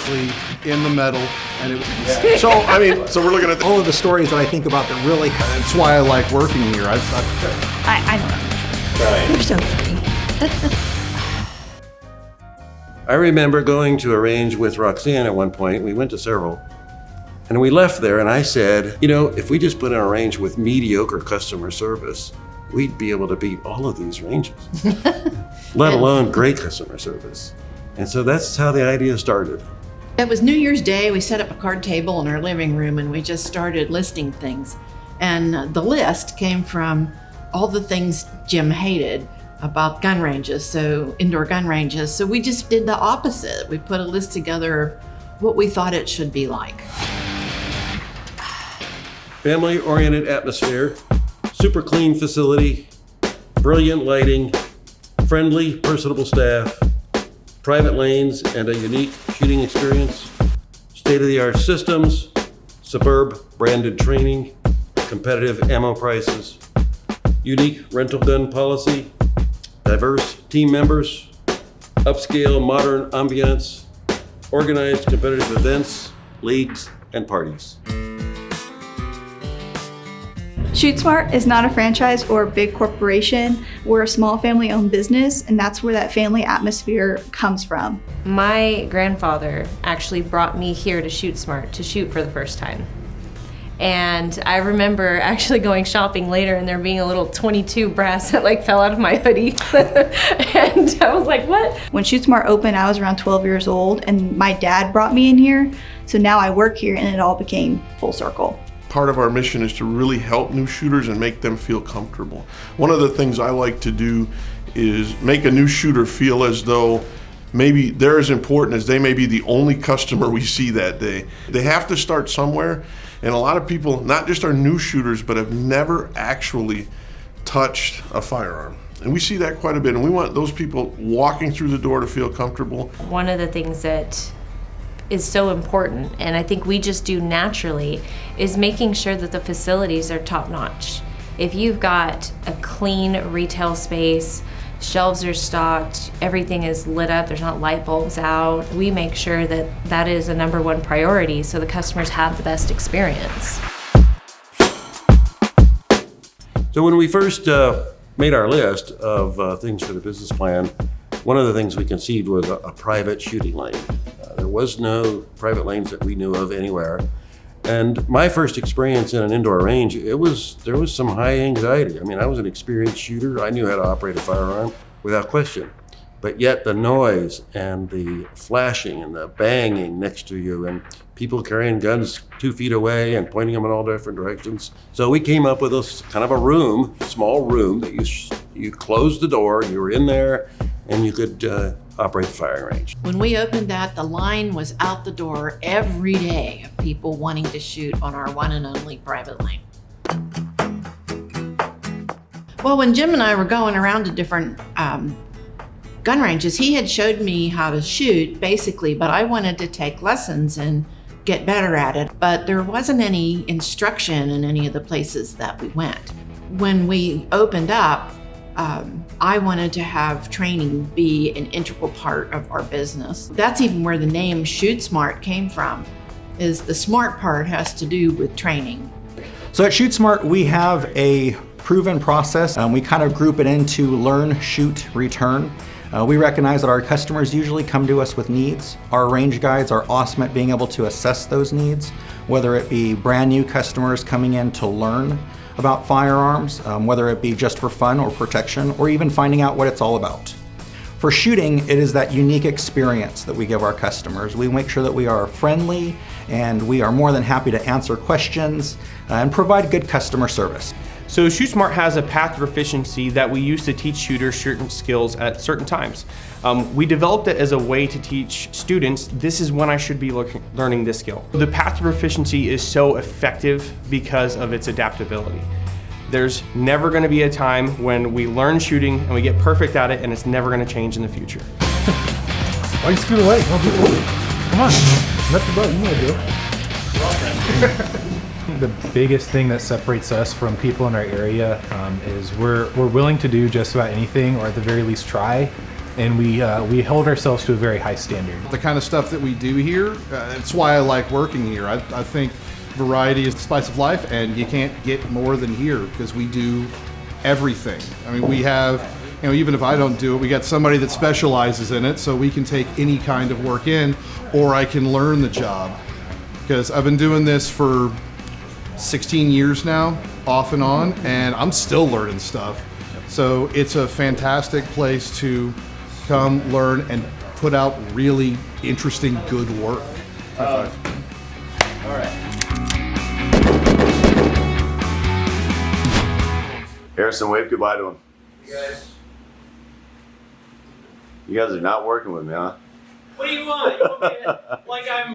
actually in the metal, and it was, so we're looking at all of the stories that I think about that really, that's why I like working here. I don't know. Right. You're so funny. I remember going to a range with Roxanne at one point. We went to several. And we left there and I said, if we just put in a range with mediocre customer service, we'd be able to beat all of these ranges, let alone great customer service. And so that's how the idea started. It was New Year's Day. We set up a card table in our living room and we just started listing things. And the list came from all the things Jim hated about gun ranges, so indoor gun ranges. So we just did the opposite. We put a list together of what we thought it should be like. Family-oriented atmosphere, super clean facility, brilliant lighting, friendly, personable staff, private lanes, and a unique shooting experience, state-of-the-art systems, superb branded training, competitive ammo prices, unique rental gun policy, diverse team members, upscale modern ambience, organized competitive events, leagues, and parties. ShootSmart is not a franchise or a big corporation. We're a small family-owned business, and that's where that family atmosphere comes from. My grandfather actually brought me here to ShootSmart to shoot for the first time. And I remember actually going shopping later and there being a little .22 brass that fell out of my hoodie. And I was like, what? When ShootSmart opened, I was around 12 years old, and my dad brought me in here. So now I work here, and it all became full circle. Part of our mission is to really help new shooters and make them feel comfortable. One of the things I like to do is make a new shooter feel as though maybe they're as important as they may be the only customer we see that day. They have to start somewhere, and a lot of people, not just are new shooters, but have never actually touched a firearm. And we see that quite a bit, and we want those people walking through the door to feel comfortable. One of the things that is so important, and I think we just do naturally, is making sure that the facilities are top-notch. If you've got a clean retail space, shelves are stocked, everything is lit up, there's not light bulbs out, we make sure that that is a number one priority so the customers have the best experience. So when we first made our list of things for the business plan, one of the things we conceived was a private shooting lane. There was no private lanes that we knew of anywhere. And my first experience in an indoor range, there was some high anxiety. I was an experienced shooter. I knew how to operate a firearm without question. But yet the noise and the flashing and the banging next to you and people carrying guns 2 feet away and pointing them in all different directions. So we came up with a kind of a room, small room that you closed the door, you were in there, and you could operate the firing range. When we opened that, the line was out the door every day of people wanting to shoot on our one and only private lane. Well, when Jim and I were going around to different gun ranges, he had showed me how to shoot basically, but I wanted to take lessons and get better at it. But there wasn't any instruction in any of the places that we went. When we opened up, I wanted to have training be an integral part of our business. That's even where the name ShootSmart came from, is the smart part has to do with training. So at ShootSmart, we have a proven process. We kind of group it into learn, shoot, return. We recognize that our customers usually come to us with needs. Our range guides are awesome at being able to assess those needs, whether it be brand new customers coming in to learn about firearms, whether it be just for fun or protection, or even finding out what it's all about. For shooting, it is that unique experience that we give our customers. We make sure that we are friendly and we are more than happy to answer questions and provide good customer service. So ShootSmart has a path to proficiency that we use to teach shooters certain skills at certain times. We developed it as a way to teach students, this is when I should be learning this skill. The path to proficiency is so effective because of its adaptability. There's never going to be a time when we learn shooting and we get perfect at it and it's never going to change in the future. Why you scoot away? Come on, nut the butt, you know what to do. The biggest thing that separates us from people in our area is we're willing to do just about anything, or at the very least try and we hold ourselves to a very high standard. The kind of stuff that we do here, that's why I like working here. I think variety is the spice of life, and you can't get more than here because we do everything. I mean, we have, even if I don't do it, we got somebody that specializes in it, so we can take any kind of work in, or I can learn the job. Because I've been doing this for 16 years now, off and on, and I'm still learning stuff. So it's a fantastic place to come learn and put out really interesting, good work. All right. Harrison, wave goodbye to him. You guys are not working with me, huh? What do you want? You want me to, like I'm